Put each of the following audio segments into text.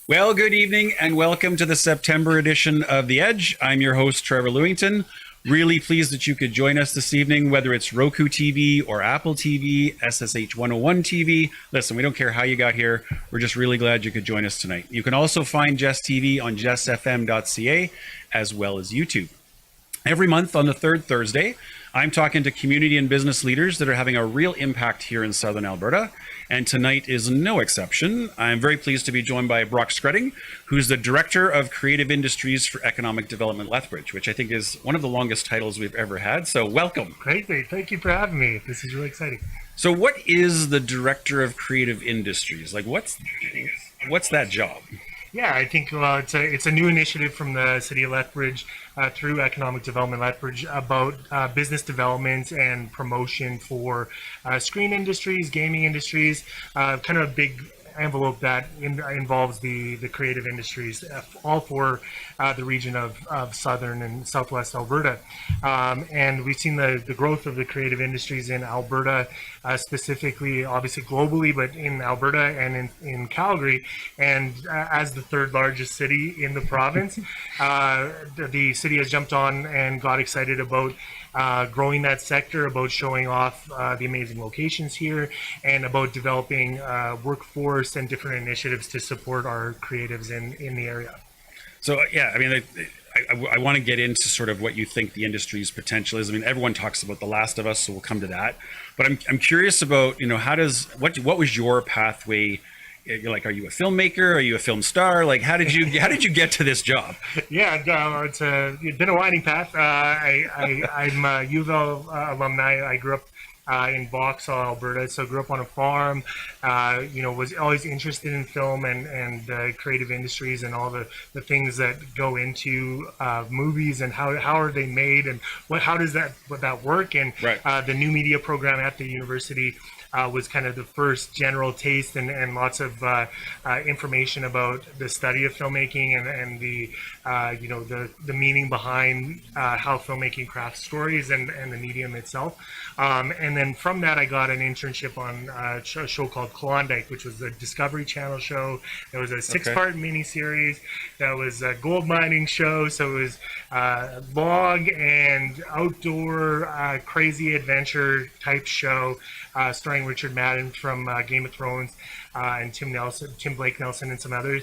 Well, good evening and welcome to the September edition of The Edge. I'm your host, Trevor Lewington. Really pleased that you could join us this evening, whether it's Roku TV or Apple TV, SSH 101 TV. Listen, we don't care how you got here. We're just really glad you could join us tonight. You can also find Jess TV on jessfm.ca as well as YouTube. Every month on the third Thursday, I'm talking to community and business leaders that are having a real impact here in Southern Alberta. And tonight is no exception. I'm very pleased to be joined by Brock Skretting, who's the Director of Creative Industries for Economic Development Lethbridge, which I think is one of the longest titles we've ever had. So welcome. Great. Thank you for having me. This is really exciting. So what is the Director of Creative Industries? Like what's that job? Yeah, I think it's a new initiative from the City of Lethbridge through Economic Development Lethbridge about business development and promotion for screen industries, gaming industries, kind of a big envelope that involves the creative industries, all for the region of southern and southwest Alberta. And we've seen the growth of the creative industries in Alberta, specifically, obviously globally, but in Alberta and in Calgary. And as the third largest city in the province, the city has jumped on and got excited about growing that sector, about showing off the amazing locations here, and about developing workforce and different initiatives to support our creatives in the area. So yeah, I mean, I want to get into sort of what you think the industry's potential is. I mean, everyone talks about The Last of Us, so we'll come to that. But I'm curious about, what was your pathway? You're like, are you a filmmaker? Are you a film star? Like, how did you get to this job? Yeah, it's been a winding path. I'm a U of L alumni. I grew up in Vauxhall, Alberta, so grew up on a farm. Was always interested in film and creative industries and all the things that go into movies and how are they made and how does that work. And right. The new media program at the university was kind of the first general taste and lots of information about the study of filmmaking and the meaning behind how filmmaking crafts stories and the medium itself. And then from that, I got an internship on a show called Klondike, which was a Discovery Channel show. It was a six-part miniseries that was a gold mining show. So it was log and outdoor crazy adventure type show, starring Richard Madden from Game of Thrones and Tim Blake Nelson and some other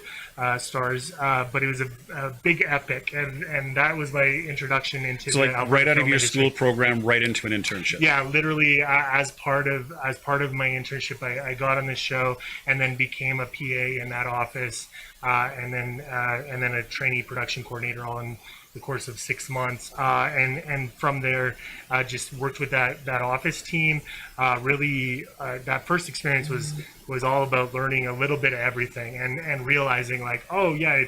stars. But it was a big epic, and that was my introduction into so the like Alberta right out of film your industry. school program, right into an internship. Yeah, literally as part of my internship, I got on this show and then became a PA in that office, and then a trainee production coordinator all in the course of 6 months, and from there just worked with that office team. Really, that first experience was all about learning a little bit of everything and realizing like, oh yeah,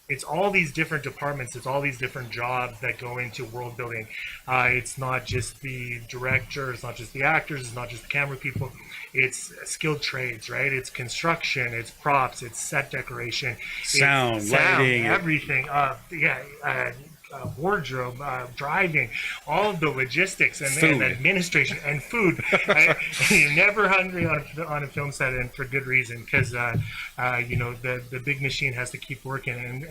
it's all these different departments, it's all these different jobs that go into world building. It's not just the director, it's not just the actors, it's not just the camera people, it's skilled trades, right? It's construction, it's props, it's set decoration, Sound, lighting, everything. Wardrobe, driving, all of the logistics and administration and food. You're never hungry on a film set, and for good reason, because the big machine has to keep working,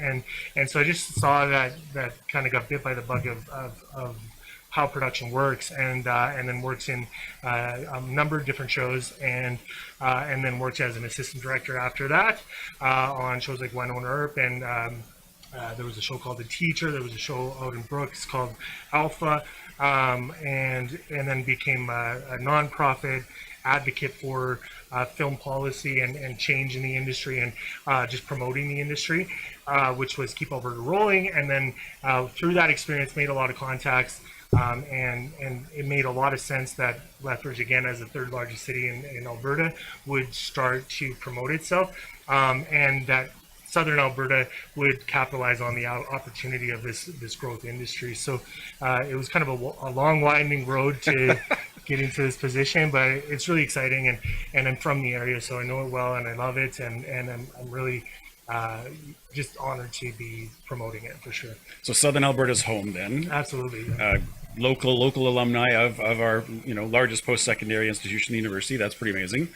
and so I just saw that kind of got bit by the bug of how production works, and then works in a number of different shows, and then worked as an assistant director after that on shows like Winona Earp and. There was a show called The Teacher. There was a show out in Brooks called Alpha, and then became a nonprofit advocate for film policy and change in the industry and just promoting the industry, which was Keep Alberta Rolling. And then through that experience, made a lot of contacts, and it made a lot of sense that Lethbridge, again, as the third largest city in Alberta, would start to promote itself, and that Southern Alberta would capitalize on the opportunity of this growth industry. So it was kind of a long, winding road to get into this position, but it's really exciting, and I'm from the area, so I know it well, and I love it, and I'm really just honored to be promoting it for sure. So Southern Alberta's home then. Absolutely. Local alumni of our largest post-secondary institution, the university. That's pretty amazing.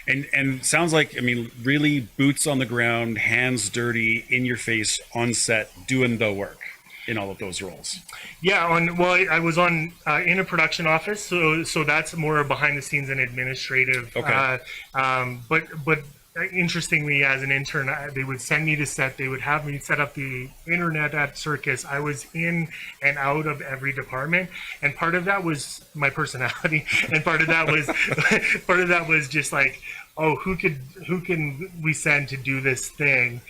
And sounds like, I mean, really boots on the ground, hands dirty, in your face, on set, doing the work in all of those roles. Yeah, I was on in a production office, so that's more behind the scenes and administrative. Okay. But interestingly, as an intern, they would send me to set. They would have me set up the internet at Circus. I was in and out of every department, and part of that was my personality, and part of that was just like, oh, who can we send to do this thing?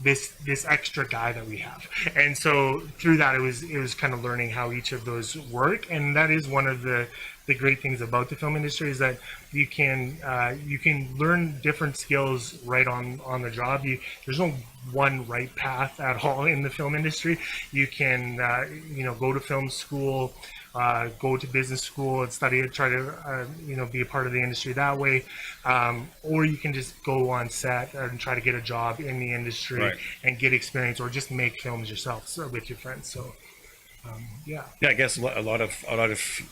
This extra guy that we have. And so through that, it was kind of learning how each of those work. And that is one of the great things about the film industry, is that you can learn different skills right on the job. There's no one right path at all in the film industry. You can go to film school, go to business school and study it, try to be a part of the industry that way, or you can just go on set and try to get a job in the industry, right, and get experience, or just make films yourself with your friends. So yeah, I guess a lot of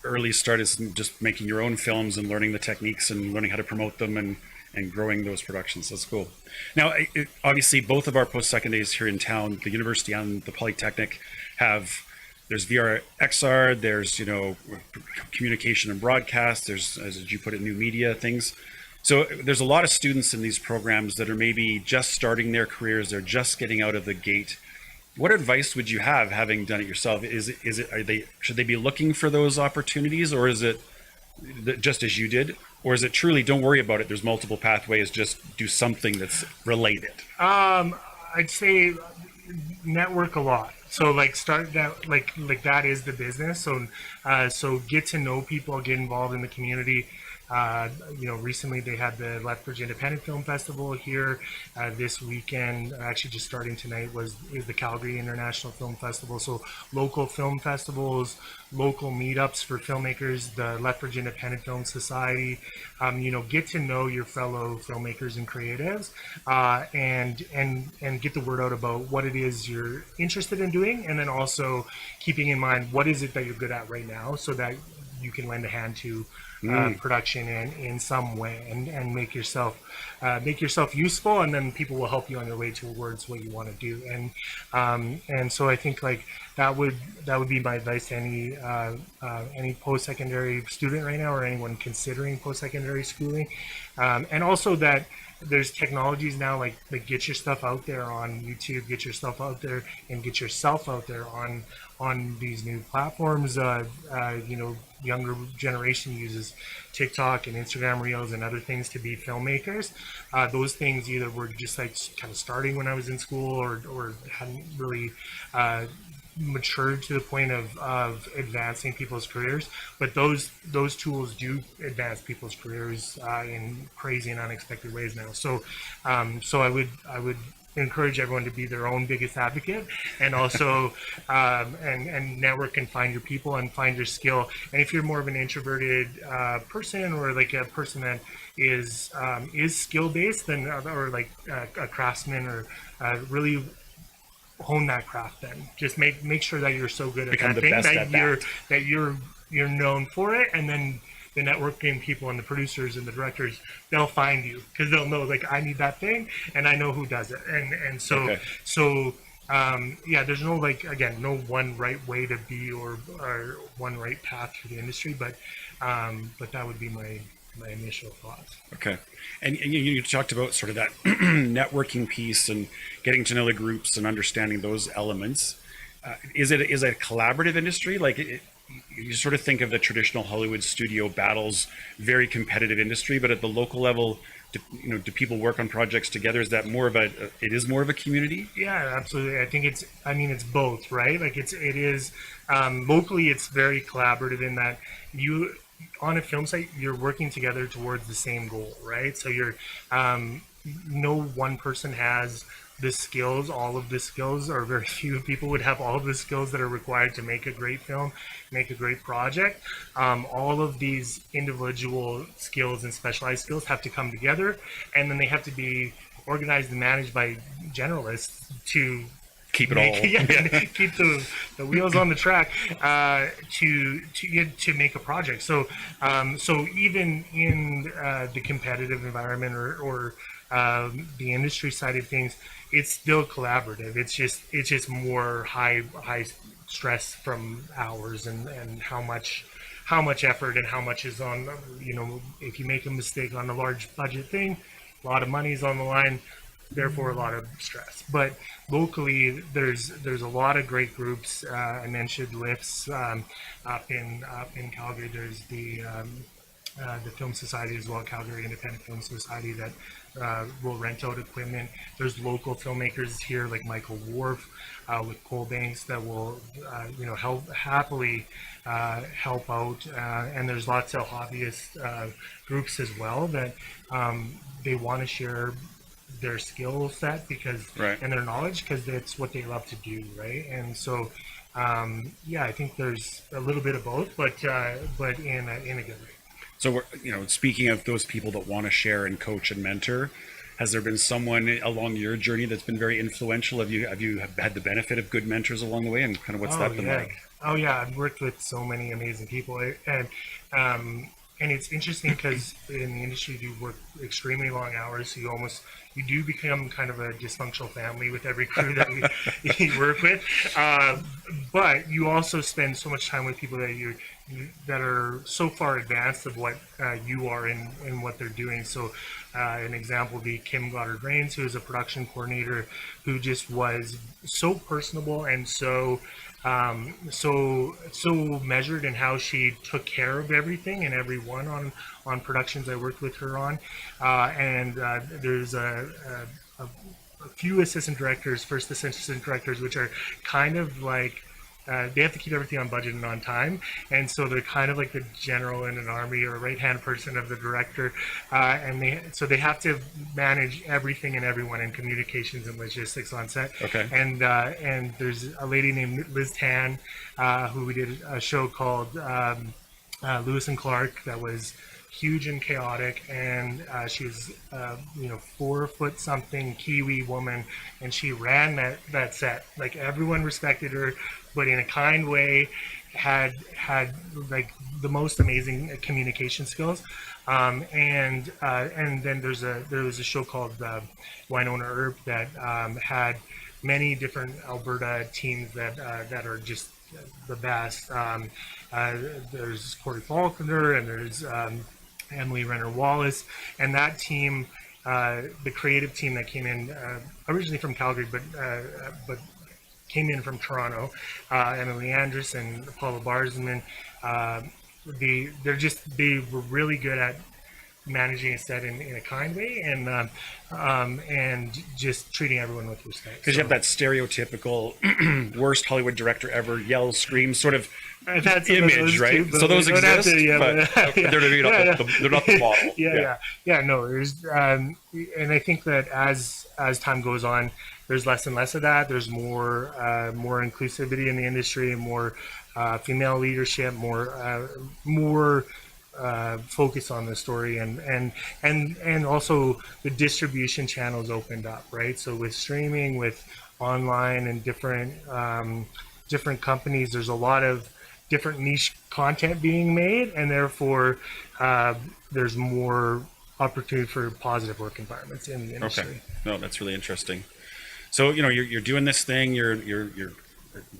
early start is just making your own films and learning the techniques and learning how to promote them and growing those productions. That's cool. Now, obviously, both of our post-secondaries here in town, the university and the Polytechnic, there's VR XR, there's, communication and broadcast, there's, as you put it, new media things. So there's a lot of students in these programs that are maybe just starting their careers, they're just getting out of the gate. What advice would you have, having done it yourself? Should they be looking for those opportunities, or is it just as you did? Or is it truly, don't worry about it, there's multiple pathways, just do something that's related? I'd say network a lot. So start that, like that is the business. So get to know people, get involved in the community. Recently they had the Lethbridge Independent Film Festival here. This weekend, actually just starting tonight, is the Calgary International Film Festival. So local film festivals, local meetups for filmmakers, the Lethbridge Independent Film Society. Get to know your fellow filmmakers and creatives, and get the word out about what it is you're interested in doing, and then also keeping in mind what is it that you're good at right now, so that you can lend a hand to production in some way, and make yourself useful, and then people will help you on your way towards what you want to do. And so I think that would be my advice to any post-secondary student right now, or anyone considering post-secondary schooling. And also that there's technologies now, like get your stuff out there on YouTube, get your stuff out there, and get yourself out there on these new platforms. Younger generation uses TikTok and Instagram Reels and other things to be filmmakers. Those things either were just kind of starting when I was in school, or hadn't really matured to the point of advancing people's careers. But those tools do advance people's careers in crazy and unexpected ways now. So I would encourage everyone to be their own biggest advocate, and also and network and find your people and find your skill. And if you're more of an introverted person, or a person that is skill based, then or a craftsman, or really hone that craft. Then just make sure that you're so good at that thing that you're known for it, and then the networking people and the producers and the directors, they'll find you, because they'll know I need that thing and I know who does it. And so okay. There's no again, no one right way to be, or one right path for the industry, but that would be my initial thoughts. Okay. And you talked about sort of that networking piece and getting to know the groups and understanding those elements. Is it a collaborative industry? You sort of think of the traditional Hollywood studio battles, very competitive industry, but at the local level, do people work on projects together? Is that more of a community? Yeah, absolutely. I think it's both, right? It is locally, it's very collaborative in that you, on a film site, you're working together towards the same goal, right? So you're no one person has the skills, all of the skills, or very few people would have all of the skills that are required to make a great film, make a great project. All of these individual skills and specialized skills have to come together, and then they have to be organized and managed by generalists to keep it all. keep the wheels on the track to make a project. So even in the competitive environment or the industry side of things, it's still collaborative. It's just more high stress from hours and how much effort and how much is on, if you make a mistake on a large budget thing, a lot of money's on the line, therefore a lot of stress. But locally, there's a lot of great groups. I mentioned LIFS up in Calgary. There's the Film Society as well, Calgary Independent Film Society, that will rent out equipment. There's local filmmakers here like Michael Worf with Coal Banks that will happily help out, and there's lots of hobbyist groups as well that they want to share their skill set and their knowledge because that's what they love to do, right? And so I think there's a little bit of both, but in a good way. So speaking of those people that want to share and coach and mentor, has there been someone along your journey that's been very influential? Have you had the benefit of good mentors along the way, and kind of what's that been like? Oh yeah, I've worked with so many amazing people, and it's interesting because in the industry you work extremely long hours, so you do become kind of a dysfunctional family with every crew that you work with, but you also spend so much time with people that are so far advanced of what you are in what they're doing. So an example would be Kim Goddard-Rains, who is a production coordinator who just was so personable and so measured in how she took care of everything and everyone on productions I worked with her on. And there's a few assistant directors, first assistant directors, which are kind of like, they have to keep everything on budget and on time, and so they're kind of like the general in an army or right-hand person of the director, and they have to manage everything and everyone in communications and logistics on set. Okay. And there's a lady named Liz Tan, who we did a show called Lewis and Clark that was huge and chaotic, and she was 4 foot something Kiwi woman, and she ran that set. Like, everyone respected her, but in a kind way, had like the most amazing communication skills. And then there was a show called Winona Earp that had many different Alberta teams that are just the best. There's Corey Faulkner, and there's Emily Renner-Wallace, and that team, the creative team that came in originally from Calgary, but came in from Toronto, Emily Andrus and Paula Barsman, they were really good at managing a set in a kind way, and just treating everyone with respect. Because you have that stereotypical worst Hollywood director ever, yells, screams, sort of image, right? So those exist, but they're not the model. No, there's and I think that as time goes on, there's less and less of that. There's more inclusivity in the industry, more female leadership, more focus on the story, and also the distribution channels opened up, right? So with streaming, with online, and different companies, there's a lot of different niche content being made, and therefore there's more opportunity for positive work environments in the industry. Okay, no, that's really interesting. So you're doing this thing, you're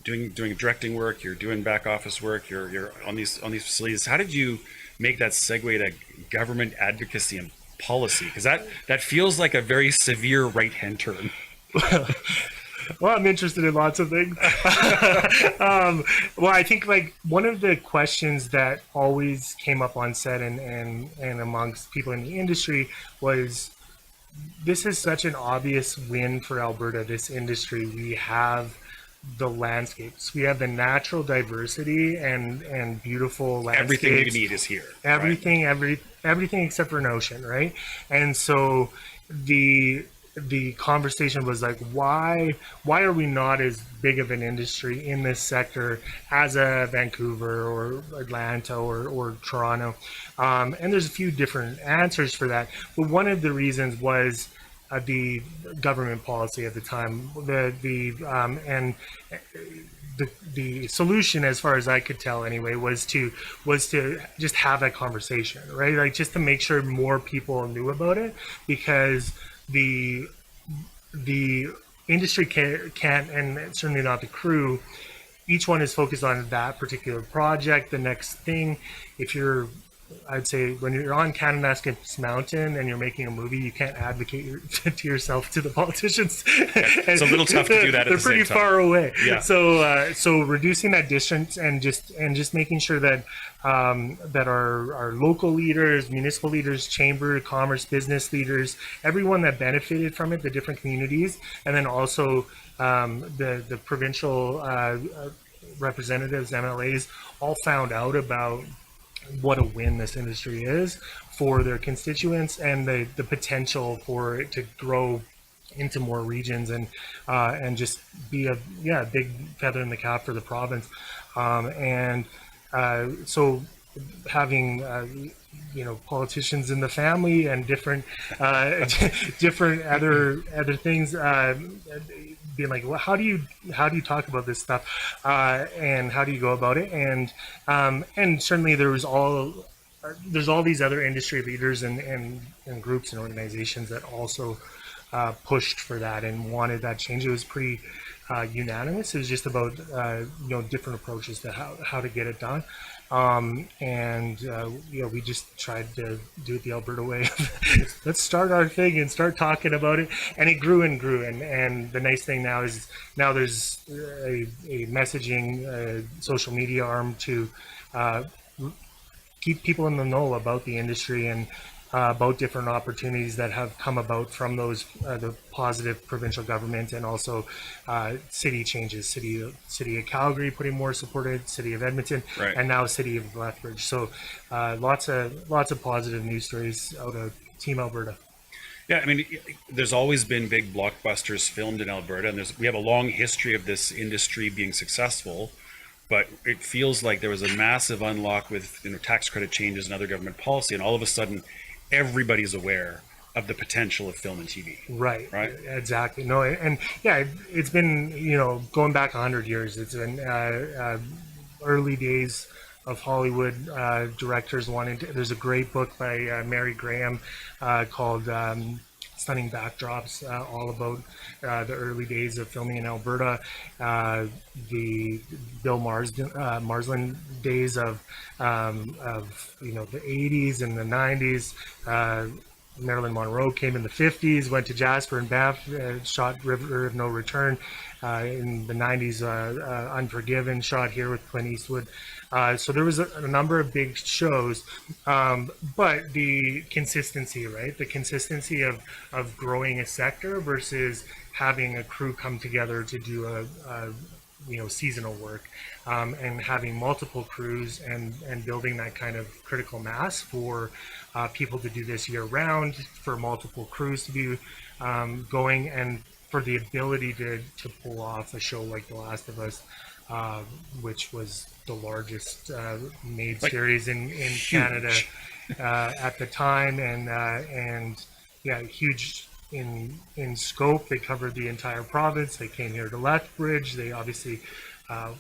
doing directing work, you're doing back office work, you're on these facilities. How did you make that segue to government advocacy and policy? Because that feels like a very severe right-hand turn. Well, I'm interested in lots of things. Well, I think like one of the questions that always came up on set and amongst people in the industry was, this is such an obvious win for Alberta, this industry. We have the landscapes, we have the natural diversity and beautiful landscapes. Everything you need is here. Everything, right? Everything except for an ocean, right? And so the conversation was like, why are we not as big of an industry in this sector as a Vancouver or Atlanta or Toronto? And there's a few different answers for that, but one of the reasons was the government policy at the time. The solution, as far as I could tell anyway, was to just have that conversation, right? Like, just to make sure more people knew about it, because the industry can't, and certainly not the crew, each one is focused on that particular project, the next thing. I'd say when you're on Kananaskis Mountain and you're making a movie, you can't advocate to yourself to the politicians. It's a little tough to do that. They're pretty far away. Yeah. So reducing that distance and just making sure that that our local leaders, municipal leaders, chamber, commerce, business leaders, everyone that benefited from it, the different communities, and then also the provincial representatives, MLAs, all found out about what a win this industry is for their constituents, and the potential for it to grow into more regions and just be a big feather in the cap for the province. So having politicians in the family and different other things, being like, well, how do you talk about this stuff, and how do you go about it? And certainly there's all these other industry leaders and groups and organizations that also pushed for that and wanted that change. It was pretty unanimous. It was just about different approaches to how to get it done. We just tried to do it the Alberta way. Let's start our thing and start talking about it. And it grew and grew. And the nice thing now is there's a messaging, social media arm to keep people in the know about the industry and about different opportunities that have come about from those the positive provincial government, and also city changes. City of Calgary putting more support in, City of Edmonton, right, and now City of Lethbridge. So lots of positive news stories out of Team Alberta. Yeah, I mean, there's always been big blockbusters filmed in Alberta, and we have a long history of this industry being successful. But it feels like there was a massive unlock with tax credit changes and other government policy, and all of a sudden, everybody's aware of the potential of film and TV. Right. Exactly. No, and yeah, it's been going back 100 years. It's been early days of Hollywood directors wanting to. There's a great book by Mary Graham called Stunning Backdrops, all about the early days of filming in Alberta, the Bill Marsland days of the 80s and the 90s. Marilyn Monroe came in the 50s, went to Jasper and Banff, shot River of No Return. In the 90s, Unforgiven, shot here with Clint Eastwood. So there was a number of big shows, but the consistency, right? The consistency of growing a sector versus having a crew come together to do a seasonal work, and having multiple crews and building that kind of critical mass for people to do this year round, for multiple crews to be going, and for the ability to pull off a show like The Last of Us, which was the largest made series in Canada at the time, and huge in scope. They covered the entire province. They came here to Lethbridge. They obviously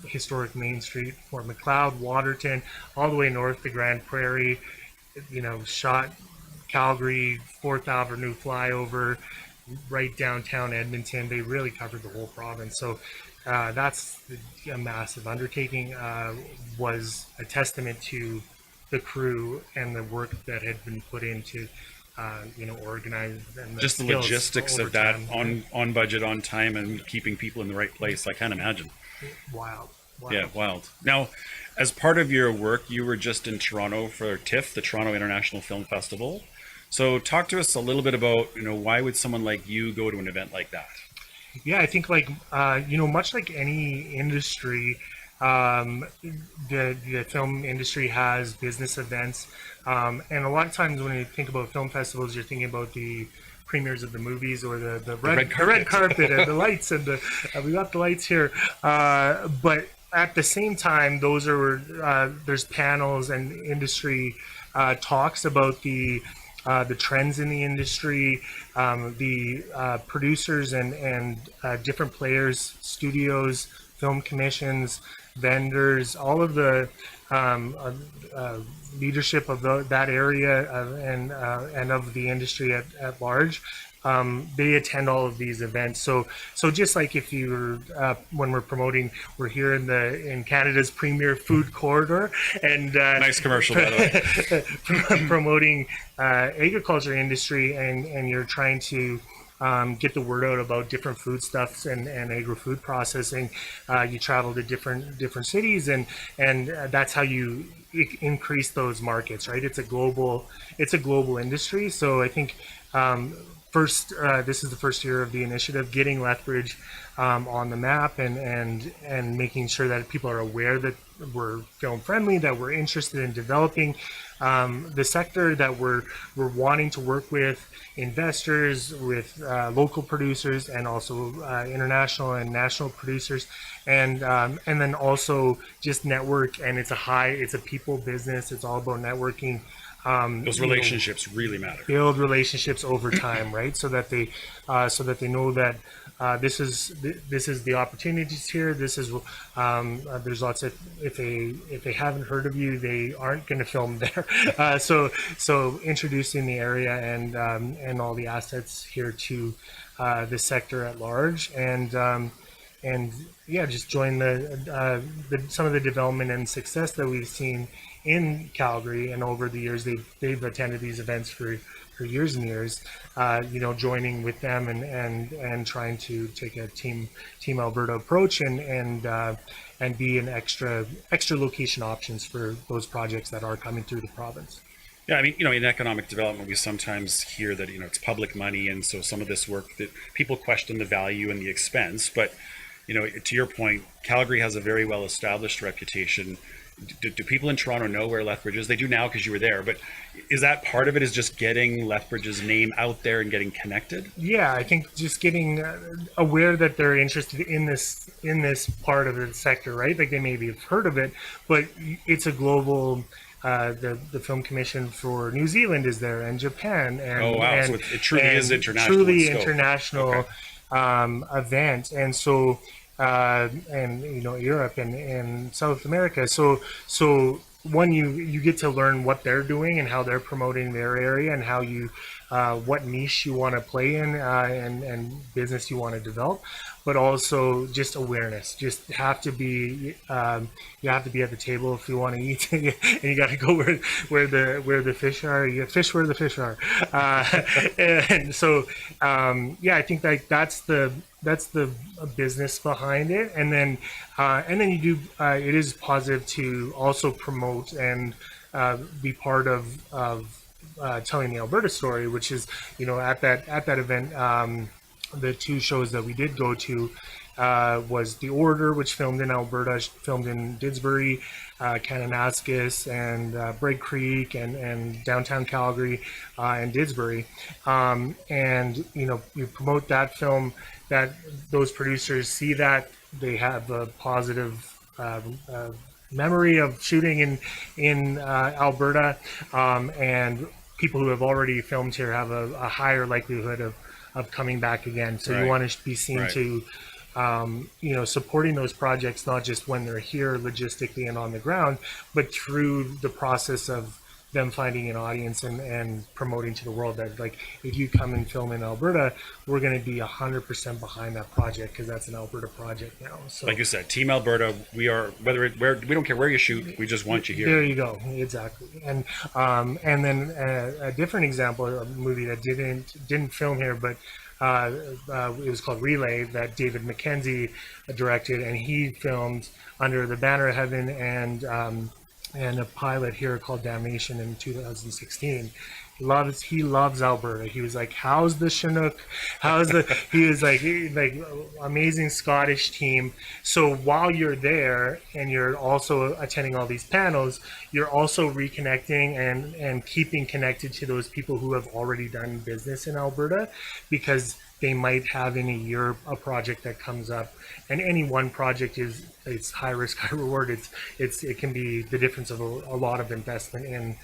historic Main Street, Fort Macleod, Waterton, all the way north to Grand Prairie. Shot Calgary, 4th Avenue flyover, right downtown Edmonton. They really covered the whole province. So that's a massive undertaking. Was a testament to the crew and the work that had been put into organize, and just the logistics of that on budget, on time, and keeping people in the right place. I can't imagine. Wild. Yeah, wild. Now, as part of your work, you were just in Toronto for TIFF, the Toronto International Film Festival. So talk to us a little bit about, why would someone like you go to an event like that? Yeah, I think much like any industry, the film industry has business events. And a lot of times when you think about film festivals, you're thinking about the premieres of the movies or the red carpet and the lights, and we got the lights here. But at the same time, there's panels and industry talks about the the trends in the industry, the producers and different players, studios, film commissions, vendors, all of the leadership of that area and of the industry at large. They attend all of these events. So just like if you're when we're promoting, we're here in Canada's premier food corridor, and nice commercial, by the way. promoting agriculture industry, and you're trying to get the word out about different foodstuffs and agri-food processing. You travel to different cities, and that's how you increase those markets, right? It's a global industry. So I think this is the first year of the initiative, getting Lethbridge on the map, and making sure that people are aware that we're film friendly, that we're interested in developing the sector, that we're wanting to work with investors, with local producers, and also international and national producers, and then also just network. And it's a people business. It's all about networking. Those relationships really matter. Build relationships over time, right? So that they know that this is the opportunities here. This is there's lots of, if they haven't heard of you, they aren't going to film there. So introducing the area and all the assets here to the sector at large, and yeah, just join some of the development and success that we've seen in Calgary, and over the years they've attended these events for years and years, joining with them and trying to take a team Alberta approach and be an extra location options for those projects that are coming through the province. Yeah, I mean, in economic development, we sometimes hear that, it's public money, and so some of this work that people question the value and the expense. But, to your point, Calgary has a very well-established reputation. Do people in Toronto know where Lethbridge is? They do now because you were there, but is that part of it, is just getting Lethbridge's name out there and getting connected? Yeah, I think just getting aware that they're interested in this part of the sector, right? Like, they maybe have heard of it, but it's a global. The Film Commission for New Zealand is there, and Japan, and oh wow, and, so it truly is international. Truly international event, and so. And Europe and South America. So one, you get to learn what they're doing and how they're promoting their area, and how you what niche you want to play in, and business you want to develop, but also just awareness. Just have to be you have to be at the table if you want to eat, and you got to go where the fish are. You fish where the fish are, and so yeah, I think that's the business behind it, and then you do. It is positive to also promote and be part of telling the Alberta story, which is, at that event, the two shows that we did go to was The Order, which filmed in Alberta, filmed in Didsbury, Kananaskis, and Break Creek, and downtown Calgary, and Didsbury, and you promote that film, that those producers see that they have a positive memory of shooting in Alberta, and people who have already filmed here have a higher likelihood of coming back again. So you want to be seen to supporting those projects, not just when they're here logistically and on the ground, but through the process of them finding an audience and promoting to the world that, like, if you come and film in Alberta, we're going to be 100% behind that project, because that's an Alberta project now. So, like you said, Team Alberta, we are, we don't care where you shoot, we just want you here. There you go, exactly. And then a different example, a movie that didn't film here, but it was called Relay, that David Mackenzie directed, and he filmed Under the Banner of Heaven and a pilot here called Damnation in 2016. He loves Alberta. He was like, how's the Chinook? He was like amazing Scottish team. So while you're there and you're also attending all these panels, you're also reconnecting and keeping connected to those people who have already done business in Alberta, because they might have in a year a project that comes up, and any one project it's high risk, high reward. It can be the difference of a lot of investment in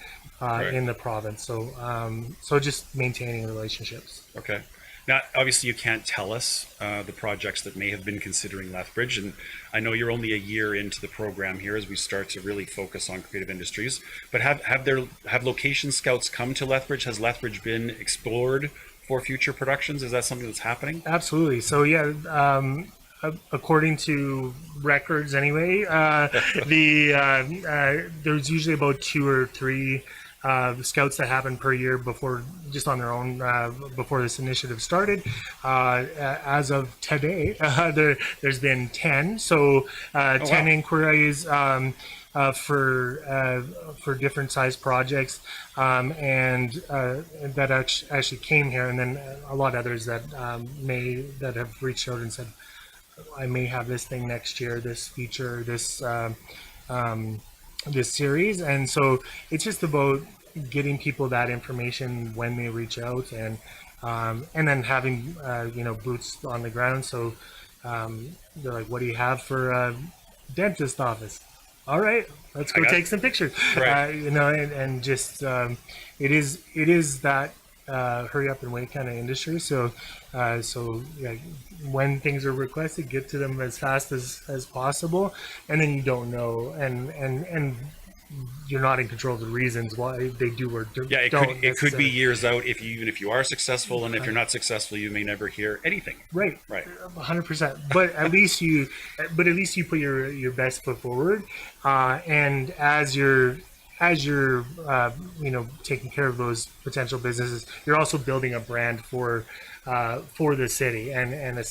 the province. So just maintaining relationships. Okay. Now, obviously, you can't tell us the projects that may have been considering Lethbridge, and I know you're only a year into the program here as we start to really focus on creative industries. But have location scouts come to Lethbridge? Has Lethbridge been explored for future productions? Is that something that's happening? Absolutely. So yeah, according to records anyway, there's usually about 2 or 3 scouts that happen per year before, just on their own, before this initiative started. As of today, there's been 10. So 10 inquiries for different size projects, and that actually came here, and then a lot of others that have reached out and said, I may have this thing next year, this feature, this series. And so it's just about getting people that information when they reach out, and then having boots on the ground. So they're like, what do you have for a dentist office? All right, let's go take some pictures. Right. And just it is that hurry up and wait kind of industry. So yeah, when things are requested, get to them as fast as possible, and then you don't know, and you're not in control of the reasons why they do or don't. It could be years out even if you are successful, and if you're not successful, you may never hear anything. Right. 100%. But at least you put your best foot forward, and as you're taking care of those potential businesses, you're also building a brand for the city and a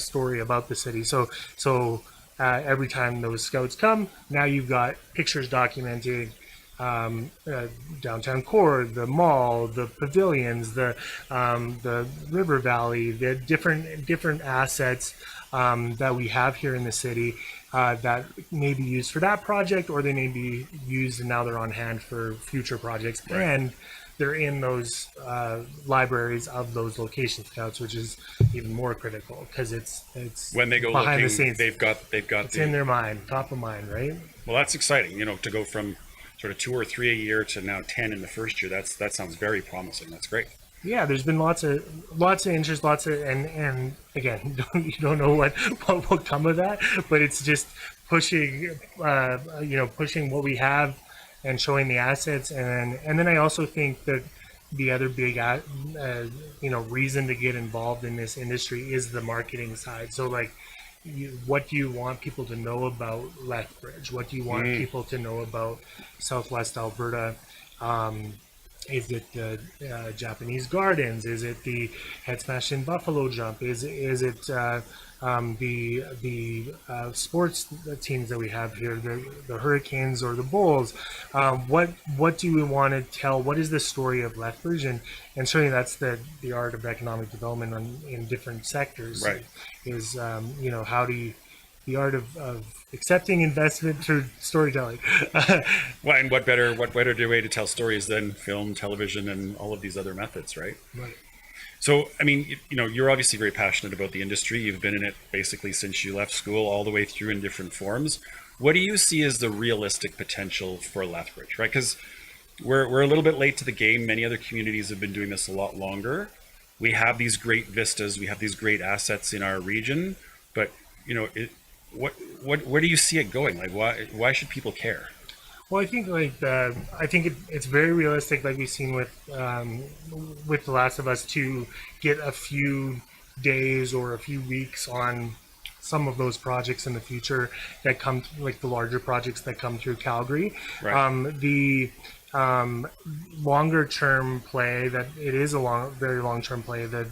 story about the city. So every time those scouts come, now you've got pictures documenting downtown core, the mall, the pavilions, the river valley, the different assets that we have here in the city that may be used for that project, or they may be used and now they're on hand for future projects. Right. And they're in those libraries of those location scouts, which is even more critical because it's when they go behind looking, the scenes. They've got it's in their mind, top of mind, right? Well, that's exciting. To go from sort of 2 or 3 a year to now 10 in the first year. That sounds very promising. That's great. Yeah, there's been lots of interest, and again, you don't know what will come of that, but it's just pushing what we have and showing the assets, and then I also think that the other big reason to get involved in this industry is the marketing side. So like, what do you want people to know about Lethbridge? What do you want people to know about Southwest Alberta? Is it the Japanese gardens? Is it the head smash in buffalo jump? Is it the sports teams that we have here, the Hurricanes or the Bulls? What do we want to tell? What is the story of Lethbridge? And certainly that's the art of economic development in different sectors. Right. Is how do you, the art of accepting investment through storytelling. Well, and what better way to tell stories than film, television, and all of these other methods, right? Right. So, I mean, you're obviously very passionate about the industry. You've been in it basically since you left school, all the way through in different forms. What do you see as the realistic potential for Lethbridge, right? Because we're a little bit late to the game. Many other communities have been doing this a lot longer. We have these great vistas. We have these great assets in our region, but where do you see it going? Like, why should people care? Well, I think it's very realistic, like we've seen with The Last of Us, to get a few days or a few weeks on some of those projects in the future that come, like the larger projects that come through Calgary. Right. The longer term play, that it is a very long term play, that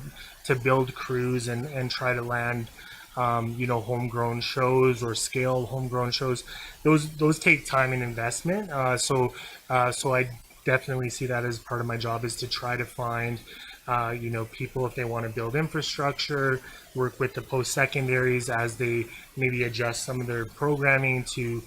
to build crews and try to land homegrown shows or scale homegrown shows, those take time and investment. So I definitely see that as part of my job, is to try to find people, if they want to build infrastructure, work with the post-secondaries as they maybe adjust some of their programming to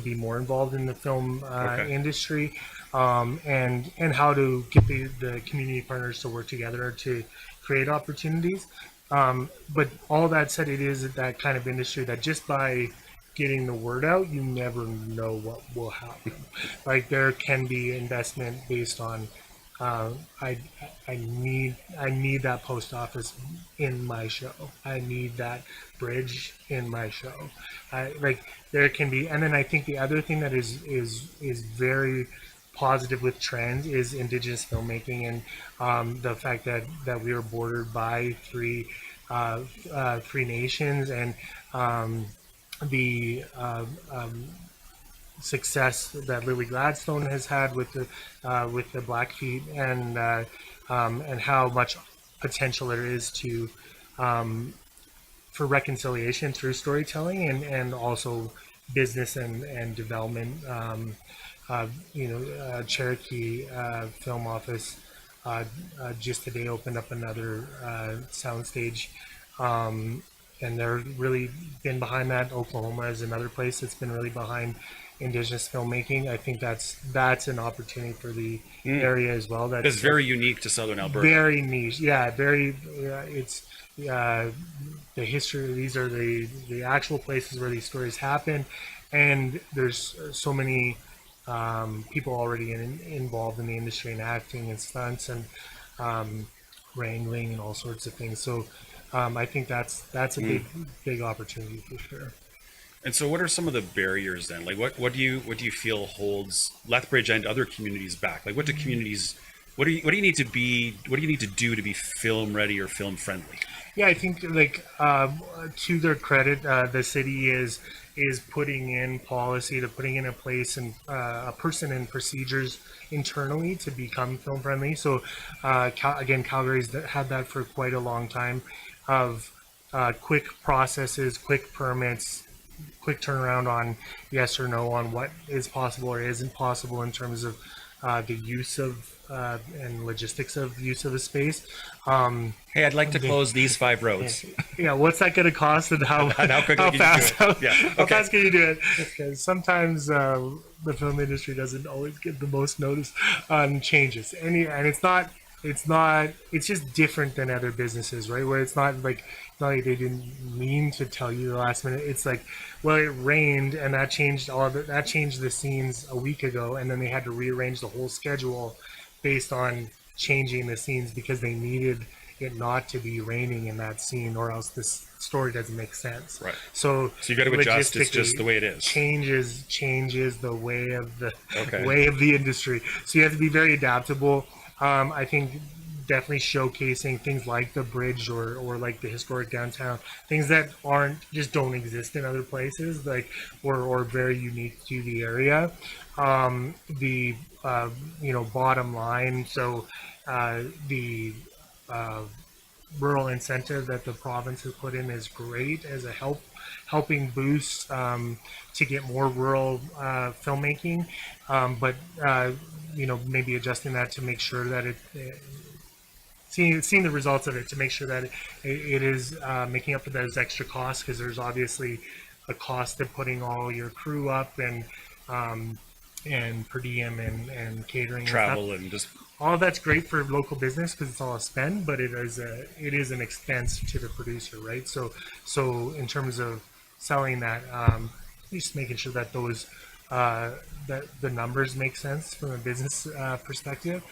be more involved in the film industry. and how to get the community partners to work together to create opportunities. But all that said, it is that kind of industry that just by getting the word out, you never know what will happen. Like there can be investment based on I need that post office in my show. I need that bridge in my show. Like there can be, and then I think the other thing that is very positive with trends is Indigenous filmmaking and the fact that we are bordered by three nations and the success that Lily Gladstone has had with the Blackfeet and how much potential there is to for reconciliation through storytelling and also business and development. Cherokee Film Office just today opened up another soundstage. And they're really been behind that. Oklahoma is another place that's been really behind Indigenous filmmaking. I think that's an opportunity for the area as well. That's very unique to Southern Alberta. Very niche, yeah. Very, it's the history. These are the actual places where these stories happen, and there's so many people already involved in the industry and acting and stunts and wrangling and all sorts of things. So. I think that's a big opportunity for sure. And so, what are some of the barriers then? Like, what do you feel holds Lethbridge and other communities back? Like, what do communities, what do you need to do to be film ready or film friendly? Yeah, I think like to their credit, the city is putting in policy, to putting in a place and a person and procedures internally to become film friendly. So again, Calgary's had that for quite a long time. Of quick processes, quick permits, quick turnaround on yes or no on what is possible or isn't possible in terms of the use of and logistics of use of a space. Hey, I'd like to close these 5 roads. Yeah, what's that going to cost and how quickly fast? Can you do it? Yeah. How fast can you do it? Because sometimes the film industry doesn't always get the most notice on changes, and it's just different than other businesses, right? Where it's not like they didn't mean to tell you the last minute. It's like, well, it rained and that changed that changed the scenes a week ago, and then they had to rearrange the whole schedule based on changing the scenes because they needed it not to be raining in that scene, or else this story doesn't make sense. Right. So you got to adjust. It's just the way it is. Changes the way of the industry. So you have to be very adaptable. I think definitely showcasing things like the bridge or like the historic downtown, things that don't exist in other places, like or very unique to the area. The bottom line. So the rural incentive that the province has put in is great as a helping boost to get more rural filmmaking, but maybe adjusting that to make sure that seeing the results of it to make sure that it is making up for those extra costs, because there's obviously a cost to putting all your crew up and per diem and catering, travel and just all that's great for local business because it's all a spend, but it is an expense to the producer, right? So in terms of selling that, just making sure that those that the numbers make sense from a business perspective,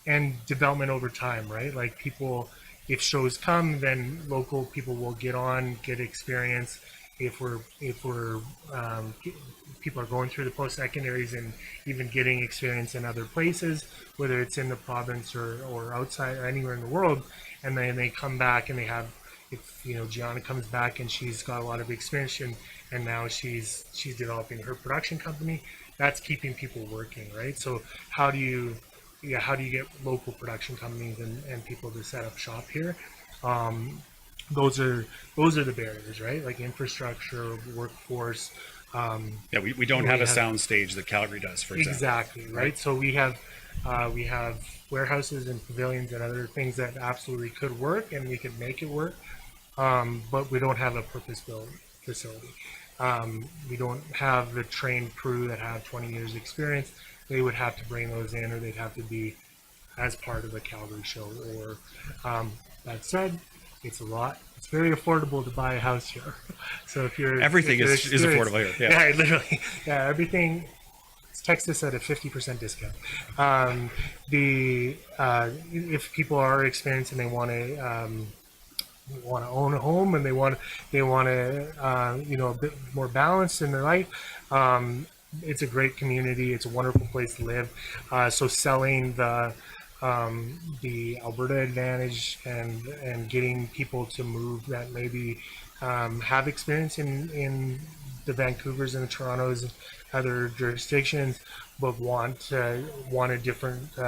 and development over time, right? Like people, if shows come, then local people will get experience. If people are going through the post-secondaries and even getting experience in other places, whether it's in the province or outside or anywhere in the world, and then they come back and they have, if Gianna comes back and she's got a lot of experience and now she's developing her production company, that's keeping people working, right? So how do you get local production companies and people to set up shop here? Those are the barriers, right? Like infrastructure, workforce. We don't have a sound stage that Calgary does, for example. Exactly, right? So we have warehouses and pavilions and other things that absolutely could work, and we could make it work, but we don't have a purpose-built facility. We don't have the trained crew that have 20 years experience. they would have to bring those in, or they'd have to be as part of a Calgary show. Or that said, it's a lot. It's very affordable to buy a house here. So if you're Everything if you're is affordable here. Yeah. yeah, literally, yeah, everything. Texas at a 50% discount. If people are experienced and they want to own a home, and they want to a bit more balance in their life, it's a great community. It's a wonderful place to live. So selling the Alberta Advantage and getting people to move that maybe have experience in the Vancouvers and the Torontos and other jurisdictions, but want a different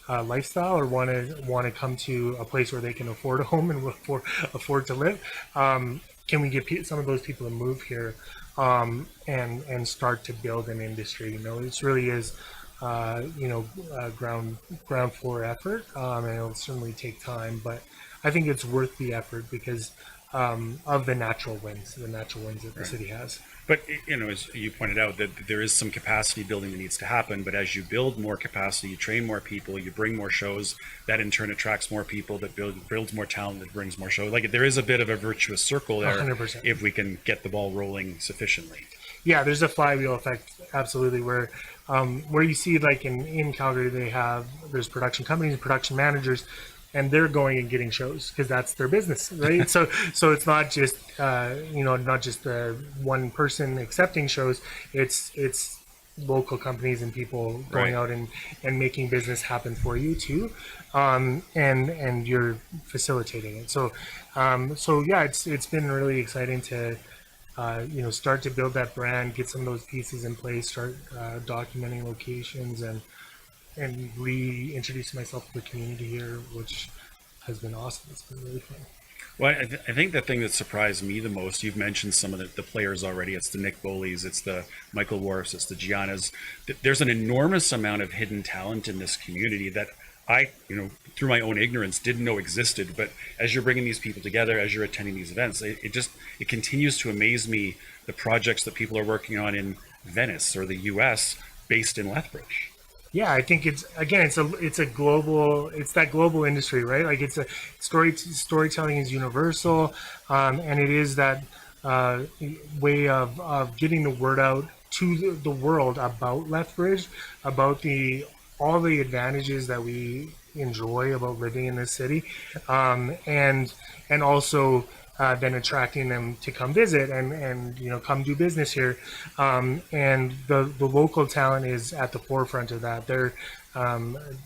lifestyle, or want to come to a place where they can afford a home and afford to live. Can we get some of those people to move here and start to build an industry? It really is ground floor effort, and it'll certainly take time, but I think it's worth the effort because of the natural wins that the city has. But as you pointed out, that there is some capacity building that needs to happen. But as you build more capacity, you train more people, you bring more shows, that in turn attracts more people, that builds more talent, that brings more shows. Like, there is a bit of a virtuous circle there 100%. if we can get the ball rolling sufficiently. Yeah, there's a flywheel effect, absolutely, where you see, like in Calgary, there's production companies, production managers, and they're going and getting shows because that's their business, right? so it's not just not just the one person accepting shows. It's local companies and people going out and making business happen for you too, and you're facilitating it. So yeah, it's been really exciting to start to build that brand, get some of those pieces in place, start documenting locations, and reintroduce myself to the community here, which has been awesome. It's been really fun. Well, I think the thing that surprised me the most, you've mentioned some of the players already. It's the Nick Bowleys, it's the Michael Wharfs, it's the Giannas. There's an enormous amount of hidden talent in this community that I, through my own ignorance, didn't know existed. But as you're bringing these people together, as you're attending these events, it continues to amaze me, the projects that people are working on in Venice or the US based in Lethbridge. Yeah, I think it's that global industry, right? Like, it's a storytelling is universal, and it is that way of getting the word out to the world about Lethbridge, about all the advantages that we enjoy about living in this city, and also then attracting them to come visit and come do business here, and the local talent is at the forefront of that.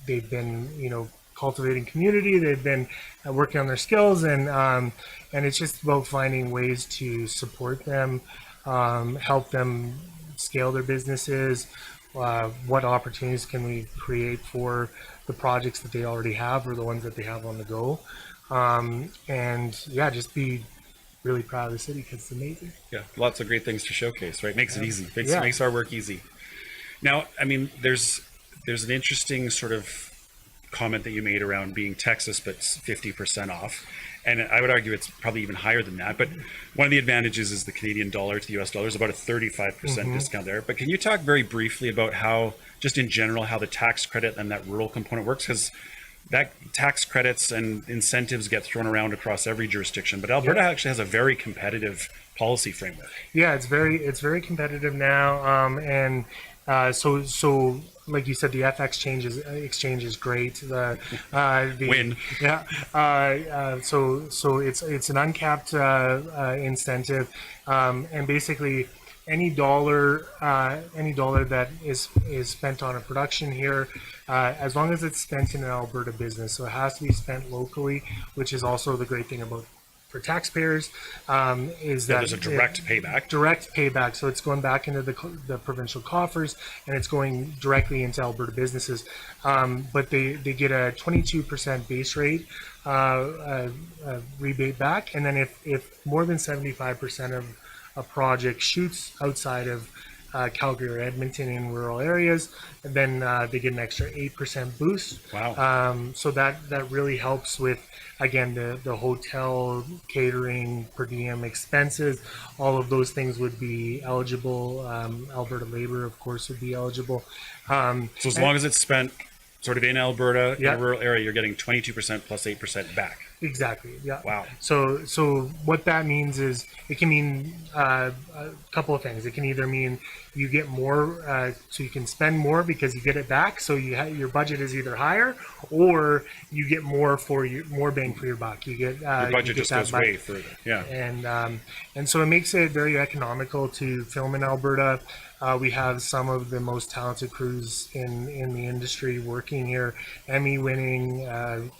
They've been cultivating community, they've been working on their skills, and it's just about finding ways to support them, help them scale their businesses. What opportunities can we create for the projects that they already have or the ones that they have on the go? And yeah, just be really proud of the city because it's amazing. Yeah, lots of great things to showcase, right? Makes it easy. Makes our work easy. Now, I mean, there's an interesting sort of comment that you made around being Texas, but 50% off. And I would argue it's probably even higher than that. But one of the advantages is the Canadian dollar to the US dollar is about a 35% discount there. But can you talk very briefly about how, just in general, how the tax credit and that rural component works? Because that tax credits and incentives get thrown around across every jurisdiction, but Alberta actually has a very competitive policy framework. Yeah, it's very competitive now, and so like you said, the FX exchange is great. The win. Yeah. So it's an uncapped incentive, and basically any dollar that is spent on a production here, as long as it's spent in an Alberta business, so it has to be spent locally, which is also the great thing about for taxpayers, is that there's a direct payback. Direct payback, so it's going back into the provincial coffers, and it's going directly into Alberta businesses. But they get a 22% base rate rebate back, and then if more than 75% of a project shoots outside of Calgary or Edmonton in rural areas, and then they get an extra 8% boost. Wow. So that really helps with, again, the hotel, catering, per diem expenses. All of those things would be eligible. Alberta Labor, of course, would be eligible. So as long as it's spent sort of in Alberta, in Yeah. a rural area, you're getting 22% plus 8% back. Exactly. Yeah. Wow. So what that means is it can mean a couple of things. It can either mean you get more, so you can spend more because you get it back. So your budget is either higher, or you get more more bang for your buck. You get Your budget just goes way further. Yeah. And so it makes it very economical to film in Alberta. We have some of the most talented crews in the industry working here, Emmy-winning,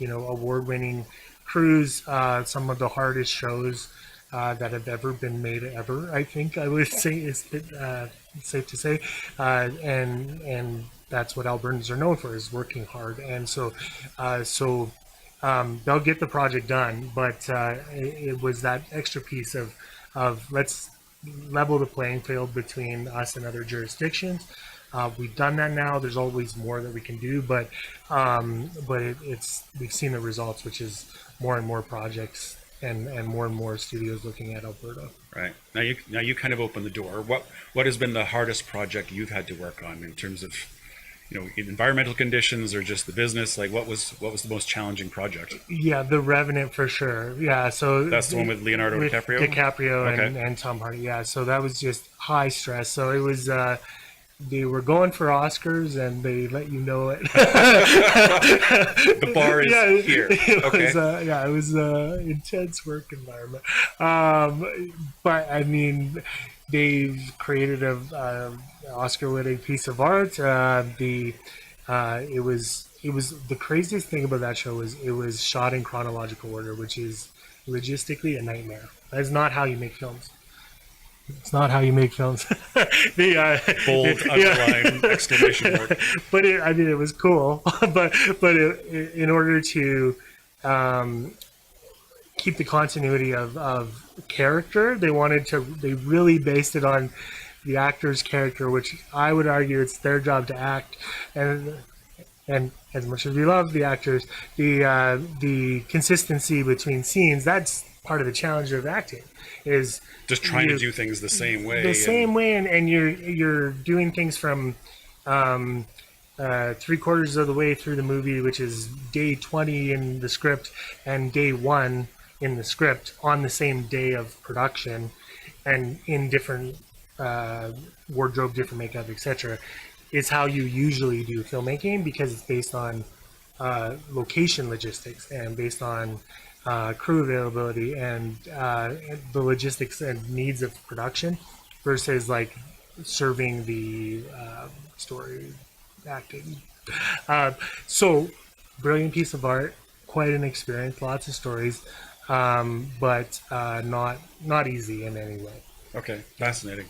award-winning crews. Some of the hardest shows that have ever been made ever, I think I would say is safe to say, and that's what Albertans are known for, is working hard. And so they'll get the project done, but it was that extra piece of let's level the playing field between us and other jurisdictions. We've done that now. There's always more that we can do, but we've seen the results, which is more and more projects and more studios looking at Alberta. Right. Now you kind of opened the door. What has been the hardest project you've had to work on in terms of, environmental conditions or just the business? Like what was the most challenging project? Yeah, The Revenant for sure. Yeah, so that's the one with Leonardo DiCaprio? DiCaprio Okay. and Tom Hardy. Yeah, so that was just high stress. So it was they were going for Oscars and they let you know it. The bar is here. Okay. It was intense work environment. But I mean, they've created a Oscar-winning piece of art. It was the craziest thing about that show was it was shot in chronological order, which is logistically a nightmare. That's not how you make films. It's not how you make films. Bold underline exclamation mark. But it was cool. but in order to keep the continuity of character, they really based it on the actor's character, which I would argue it's their job to act. And as much as we love the actors, the consistency between scenes, that's part of the challenge of acting, is just trying to do things the same way. And you're doing things from 3/4 of the way through the movie, which is day 20 in the script, and day 1 in the script on the same day of production, and in different wardrobe, different makeup, etc. Is how you usually do filmmaking, because it's based on location logistics and based on crew availability and the logistics and needs of production, versus like serving the story acting. So brilliant piece of art, quite an experience, lots of stories, but not easy in any way. Okay, fascinating.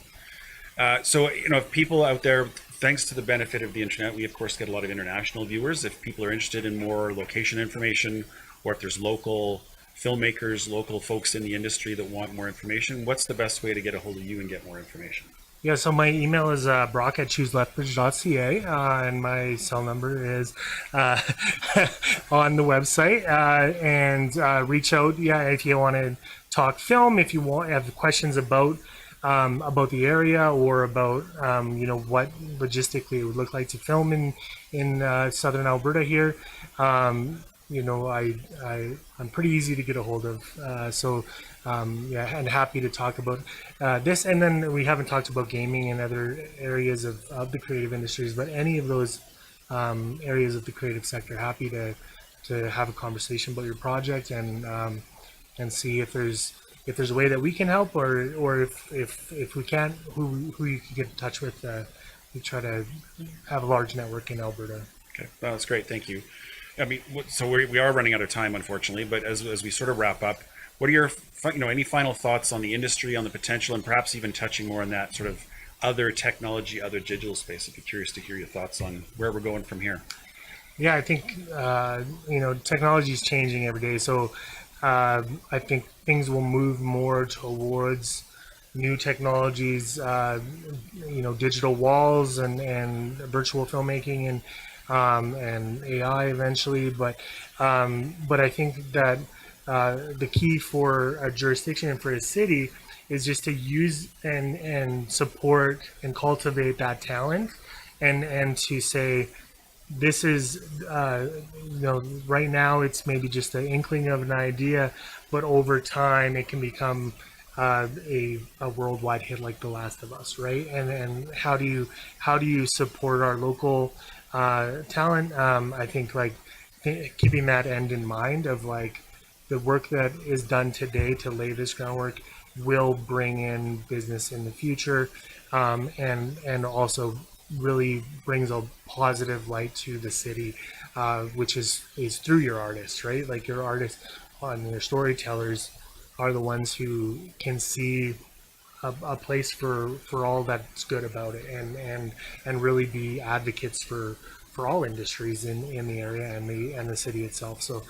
So, if people out there, thanks to the benefit of the internet, we of course get a lot of international viewers. If people are interested in more location information, or if there's local filmmakers, local folks in the industry that want more information, what's the best way to get a hold of you and get more information? Yeah, so my email is brock@chooselethbridge.ca, and my cell number is on the website. And reach out, if you want to talk film, if you have questions about the area, or about what logistically it would look like to film in southern Alberta here. I'm pretty easy to get a hold of. And happy to talk about this. And then we haven't talked about gaming and other areas of the creative industries, but any of those areas of the creative sector, happy to have a conversation about your project and see if there's a way that we can help, or if we can't, who you can get in touch with. We try to have a large network in Alberta. Okay, well, that's great. Thank you. I mean, so we are running out of time, unfortunately, but as we sort of wrap up, what are your, any final thoughts on the industry, on the potential, and perhaps even touching more on that sort of other technology, other digital space? I'd be curious to hear your thoughts on where we're going from here. Yeah, I think, technology is changing every day. So I think things will move more towards new technologies, digital walls and virtual filmmaking and AI eventually. But I think that the key for a jurisdiction and for a city is just to use and support and cultivate that talent, and to say, this is right now it's maybe just an inkling of an idea, but over time it can become a worldwide hit like The Last of Us, right? And how do you support our local talent? I think like keeping that end in mind of like the work that is done today to lay this groundwork will bring in business in the future, and also really brings a positive light to the city, which is through your artists, right? Like your artists and your storytellers are the ones who can see a place for all that's good about it, and really be advocates for all industries in the area and the city itself. So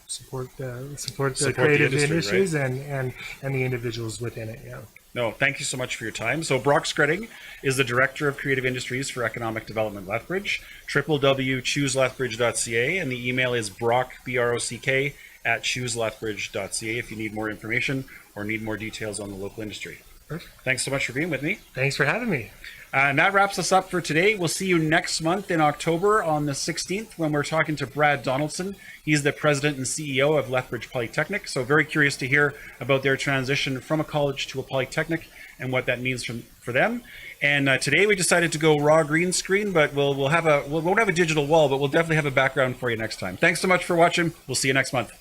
support the creative industries, right? and the individuals within it. Yeah. No, thank you so much for your time. So Brock Skretting is the Director of Creative Industries for Economic Development Lethbridge, www.chooselethbridge.ca, and the email is brock, BROCK, @chooselethbridge.ca if you need more information or need more details on the local industry. Perfect. Thanks so much for being with me. Thanks for having me. And that wraps us up for today. We'll see you next month in October on the 16th when we're talking to Brad Donaldson. He's the president and CEO of Lethbridge Polytechnic. So very curious to hear about their transition from a college to a polytechnic and what that means for them. And today we decided to go raw green screen, but we won't have a digital wall, but we'll definitely have a background for you next time. Thanks so much for watching. We'll see you next month.